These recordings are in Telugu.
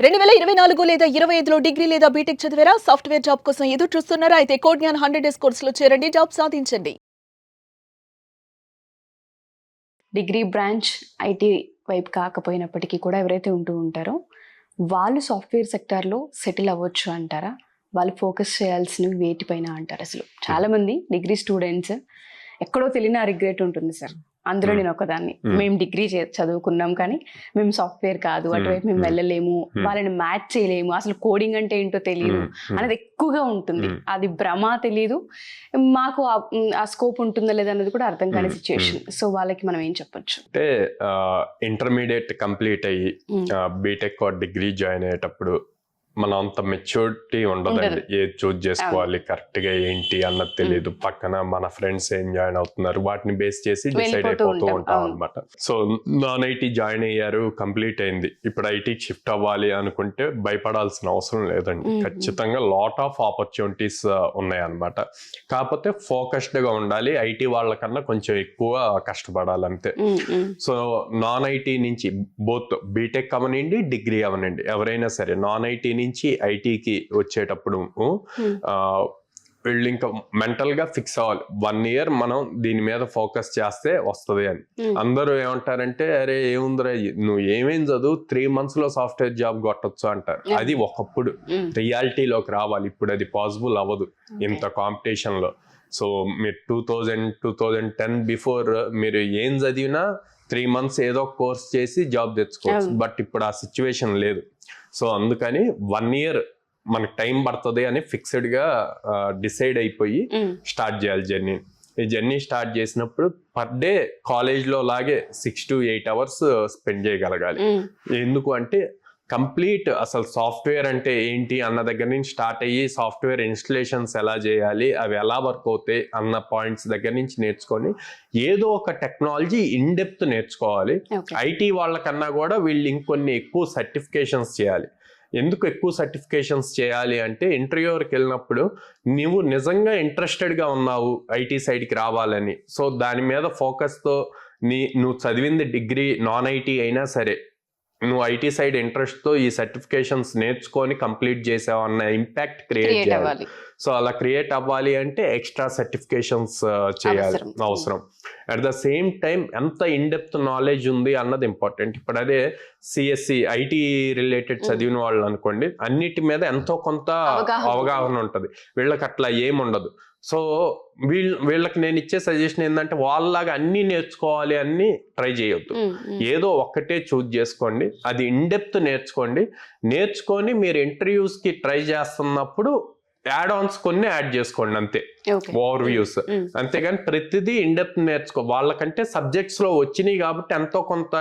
2024 లేదా 25లో డిగ్రీ లేదా బీటెక్ చదివారా? సాఫ్ట్‌వేర్ జాబ్ కోసం ఎదురు చూస్తున్నారా? అయితే కోడ్‌జ్ఞాన్ 100 డేస్ కోర్సులో చేరండి, జాబ్ సాధించండి. డిగ్రీ బ్రాంచ్ ఐటీ వైపు కాకపోయినప్పటికీ కూడా ఎవరైతే ఉంటూ ఉంటారో వాళ్ళు సాఫ్ట్‌వేర్ సెక్టార్‌లో సెటిల్ అవ్వచ్చు అంటారా? వాళ్ళు ఫోకస్ చేయాల్సినవి వేటిపైన అంటారు అసలు? చాలామంది డిగ్రీ స్టూడెంట్స్ ఎక్కడో తెలియని ఆ రిగ్రెట్ ఉంటుంది సార్. అందులో నేను ఒకదాన్ని. మేము డిగ్రీ చదువుకున్నాం కానీ మేము సాఫ్ట్‌వేర్ కాదు, అటువైపు మేము వెళ్ళలేము, వాళ్ళని మ్యాచ్ చేయలేము, అసలు కోడింగ్ అంటే ఏంటో తెలియదు అనేది ఎక్కువగా ఉంటుంది. అది భ్రమ తెలియదు, మాకు ఆ స్కోప్ ఉంటుందా లేదా అనేది కూడా అర్థం కాని సిచ్యుయేషన్. సో వాళ్ళకి మనం ఏం చెప్పొచ్చు అంటే ఇంటర్మీడియట్ కంప్లీట్ అయ్యి బీటెక్ డిగ్రీ జాయిన్ అయ్యేటప్పుడు మనం అంత మెచ్యూరిటీ ఉండదండి. ఏది చూజ్ చేసుకోవాలి, కరెక్ట్ గా ఏంటి అన్నది తెలియదు. పక్కన మన ఫ్రెండ్స్ ఏం జాయిన్ అవుతున్నారు వాటిని బేస్ చేసి డిసైడ్ అయిపోతూ ఉంటాం అనమాట. సో నాన్ ఐటీ జాయిన్ అయ్యారు, కంప్లీట్ అయింది, ఇప్పుడు ఐటీకి షిఫ్ట్ అవ్వాలి అనుకుంటే భయపడాల్సిన అవసరం లేదండి. ఖచ్చితంగా లాట్ ఆఫ్ ఆపర్చునిటీస్ ఉన్నాయన్నమాట. కాకపోతే ఫోకస్డ్ గా ఉండాలి. ఐటీ వాళ్ళకన్నా కొంచెం ఎక్కువ కష్టపడాలంతే. సో నాన్ ఐటీ నుంచి బోత్ బీటెక్ అవనండి, డిగ్రీ అవనండి, ఎవరైనా సరే నాన్ ఐటీ నుంచి ఐటీకి వచ్చేటప్పుడు వీళ్ళు ఇంకా మెంటల్ గా ఫిక్స్ అవ్వాలి. 1 year మనం దీని మీద ఫోకస్ చేస్తే వస్తుంది అని. అందరూ ఏమంటారంటే, అరే ఏముందిరా నువ్వు ఏమేం చదువు 3 months లో సాఫ్ట్వేర్ జాబ్ కొట్టొచ్చు అంటారు. అది ఒకప్పుడు రియాలిటీలోకి రావాలి. ఇప్పుడు అది పాసిబుల్ అవ్వదు ఇంత కాంపిటీషన్ లో. సో మీరు 2010 బిఫోర్ మీరు ఏం చదివినా 3 months ఏదో కోర్స్ చేసి జాబ్ తెచ్చుకోవచ్చు. బట్ ఇప్పుడు ఆ సిచ్యువేషన్ లేదు. సో అందుకని 1 year మనకు టైం పడుతుంది అని ఫిక్స్డ్ గా డిసైడ్ అయిపోయి స్టార్ట్ చేయాలి జర్నీ. ఈ జర్నీ స్టార్ట్ చేసినప్పుడు పర్ డే కాలేజ్ లో లాగే 6 to 8 hours స్పెండ్ చేయగలగాలి. ఎందుకు అంటే కంప్లీట్ అసలు సాఫ్ట్వేర్ అంటే ఏంటి అన్న దగ్గర నుంచి స్టార్ట్ అయ్యి సాఫ్ట్వేర్ ఇన్స్టలేషన్స్ ఎలా చేయాలి, అవి ఎలా వర్క్ అవుతాయి అన్న పాయింట్స్ దగ్గర నుంచి నేర్చుకొని ఏదో ఒక టెక్నాలజీ ఇన్ డెప్త్ నేర్చుకోవాలి. ఐటీ వాళ్ళకన్నా కూడా వీళ్ళు ఇంకొన్ని ఎక్కువ సర్టిఫికేషన్స్ చేయాలి. ఎందుకు ఎక్కువ సర్టిఫికేషన్స్ చేయాలి అంటే ఇంటర్వ్యూకి వెళ్ళినప్పుడు నువ్వు నిజంగా ఇంట్రెస్టెడ్గా ఉన్నావు ఐటీ సైడ్కి రావాలని, సో దాని మీద ఫోకస్తో నువ్వు చదివింది డిగ్రీ నాన్ ఐటీ అయినా సరే నువ్వు ఐటీ సైడ్ ఇంట్రెస్ట్ తో ఈ సర్టిఫికేషన్స్ నేర్చుకొని కంప్లీట్ చేసావు అన్న ఇంపాక్ట్ క్రియేట్ చేయాలి. సో అలా క్రియేట్ అవ్వాలి అంటే ఎక్స్ట్రా సర్టిఫికేషన్స్ చేయాలి అవసరం. అట్ ద సేమ్ టైం ఎంత ఇన్ డెప్త్ నాలెడ్జ్ ఉంది అన్నది ఇంపార్టెంట్. ఇప్పుడు అదే సిఎస్సి ఐటీ రిలేటెడ్ చదివిన వాళ్ళు అనుకోండి, అన్నిటి మీద ఎంతో కొంత అవగాహన ఉంటుంది. వీళ్ళకి అట్లా ఏముండదు. సో వీళ్ళకి నేను ఇచ్చే సజెషన్ ఏంటంటే వాళ్ళలాగా అన్ని నేర్చుకోవాలి అని ట్రై చేయొద్దు. ఏదో ఒక్కటే చూజ్ చేసుకోండి, అది ఇన్ డెప్త్ నేర్చుకొని మీరు ఇంటర్వ్యూస్ కి ట్రై చేస్తున్నప్పుడు యాడ్ ఆన్స్ కొన్ని యాడ్ చేసుకోండి అంతే, ఓవర్ వ్యూస్. అంతేగాని ప్రతిదీ ఇన్ డెప్త్ నేర్చుకో. వాళ్ళకంటే సబ్జెక్ట్స్ లో వచ్చినాయి కాబట్టి ఎంతో కొంత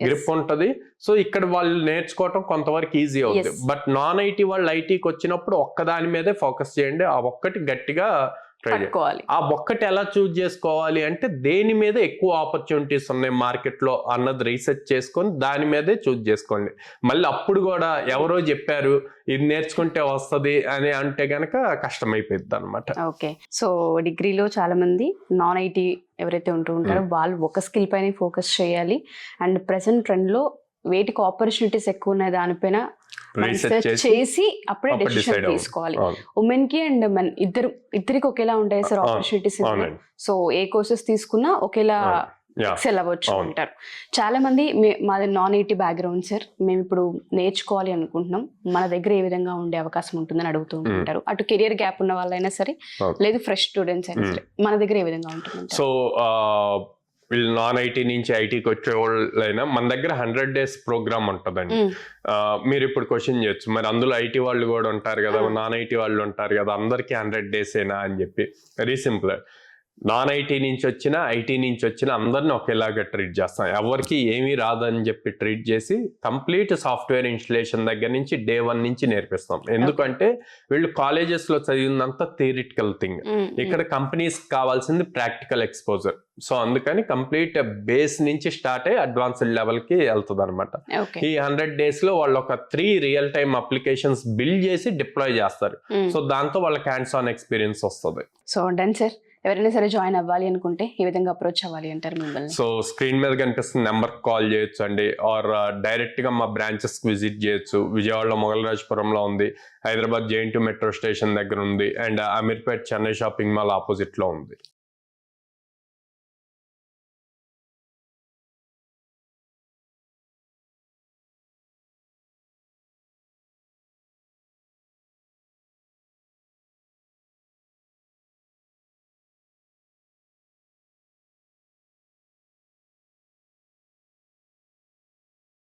గ్రిప్ ఉంటది. సో ఇక్కడ వాళ్ళు నేర్చుకోవటం కొంతవరకు ఈజీ అవుతుంది. బట్ నాన్ ఐటీ వాళ్ళు ఐటీకి వచ్చినప్పుడు ఒక్కదాని మీదే ఫోకస్ చేయండి. ఆ ఒక్కటి గట్టిగా ట్రై చేయాలి. ఆ ఒక్కటి ఎలా చూజ్ చేసుకోవాలి అంటే దేని మీద ఎక్కువ ఆపర్చునిటీస్ ఉన్నాయి మార్కెట్ లో అన్నది రీసెర్చ్ చేసుకొని దాని మీదే చూజ్ చేసుకోండి. మళ్ళీ అప్పుడు కూడా ఎవరో చెప్పారు ఇది నేర్చుకుంటే వస్తుంది అని అంటే గనక కష్టమైపోయింది అనమాట. ఓకే. సో డిగ్రీలో చాలా మంది నాన్ ఐటీ ఎవరైతే ఉంటూ ఉంటారో వాళ్ళు ఒక స్కిల్ పైన ఫోకస్ చేయాలి. అండ్ ప్రెసెంట్ ట్రెండ్ లో వేటికి ఆపర్చునిటీస్ ఎక్కువ ఉన్నాయి దానిపైన రీసెర్చ్ చేసి అప్పుడే డెసిషన్ తీసుకోవాలి. ఉమెన్ కి అండ్ మెన్ ఇద్దరికి ఒకేలా ఉంటాయి సార్ ఆపర్చునిటీస్. సో ఏ కోర్సెస్ తీసుకున్నా ఒకేలా ఎక్సెల్ అవ్వచ్చు అంటారు. చాలా మంది మాది నాన్ ఐటీ బ్యాక్గ్రౌండ్ సార్, మేము ఇప్పుడు నేర్చుకోవాలి అనుకుంటున్నాం, మన దగ్గర ఏ విధంగా ఉండే అవకాశం ఉంటుందని అడుగుతూ ఉంటారు. అటు కెరియర్ గ్యాప్ ఉన్న వాళ్ళైనా సరే, లేదు ఫ్రెష్ స్టూడెంట్స్ అయినా సరే, మన దగ్గర ఏ విధంగా ఉంటుంది? సో వీళ్ళు నాన్ ఐటీ నుంచి ఐటీకి వచ్చే వాళ్ళైనా మన దగ్గర 100 days ప్రోగ్రామ్ ఉంటుందండి. మీరు ఇప్పుడు క్వశ్చన్ చేయొచ్చు, మరి అందులో ఐటీ వాళ్ళు కూడా ఉంటారు కదా, నాన్ ఐటీ వాళ్ళు ఉంటారు కదా, అందరికీ 100 days ఏనా అని చెప్పి. Very simple. నాన్ ఐటీ నుంచి వచ్చినా ఐటీ నుంచి వచ్చినా అందరిని ఒకేలాగా ట్రీట్ చేస్తాం. ఎవరికి ఏమీ రాదని చెప్పి ట్రీట్ చేసి కంప్లీట్ సాఫ్ట్వేర్ ఇన్స్టలేషన్ దగ్గర నుంచి day 1 నుంచి నేర్పిస్తాం. ఎందుకంటే వీళ్ళు కాలేజెస్ లో చదివినంత థియరిటికల్ థింగ్, ఇక్కడ కంపెనీస్ కావాల్సింది ప్రాక్టికల్ ఎక్స్పోజర్. సో అందుకని కంప్లీట్ బేస్ నుంచి స్టార్ట్ అయ్యి అడ్వాన్స్డ్ లెవెల్ కి వెళ్తుంది అనమాట. ఈ 100 days లో వాళ్ళు ఒక 3 రియల్ టైమ్ అప్లికేషన్స్ బిల్డ్ చేసి డిప్లాయ్ చేస్తారు. సో దాంతో వాళ్ళకి హ్యాండ్స్ ఆన్ ఎక్స్పీరియన్స్ వస్తుంది. సో డన్ సార్, ఎవరైనా సరే జాయిన్ అవ్వాలి అనుకుంటే ఏ విధంగా అప్రోచ్ అవ్వాలి అంటారు మిమ్మల్ని? సో స్క్రీన్ మీద కనిపిస్తున్న నెంబర్ కాల్ చేయొచ్చు అండి, ఆర్ డైరెక్ట్ గా మా బ్రాంచెస్ కి విజిట్ చేయొచ్చు. విజయవాడలో మొగలరాజపురంలో ఉంది, హైదరాబాద్ JNT మెట్రో స్టేషన్ దగ్గర ఉంది, and Ameerpet Chennai shopping mall opposite లో ఉంది.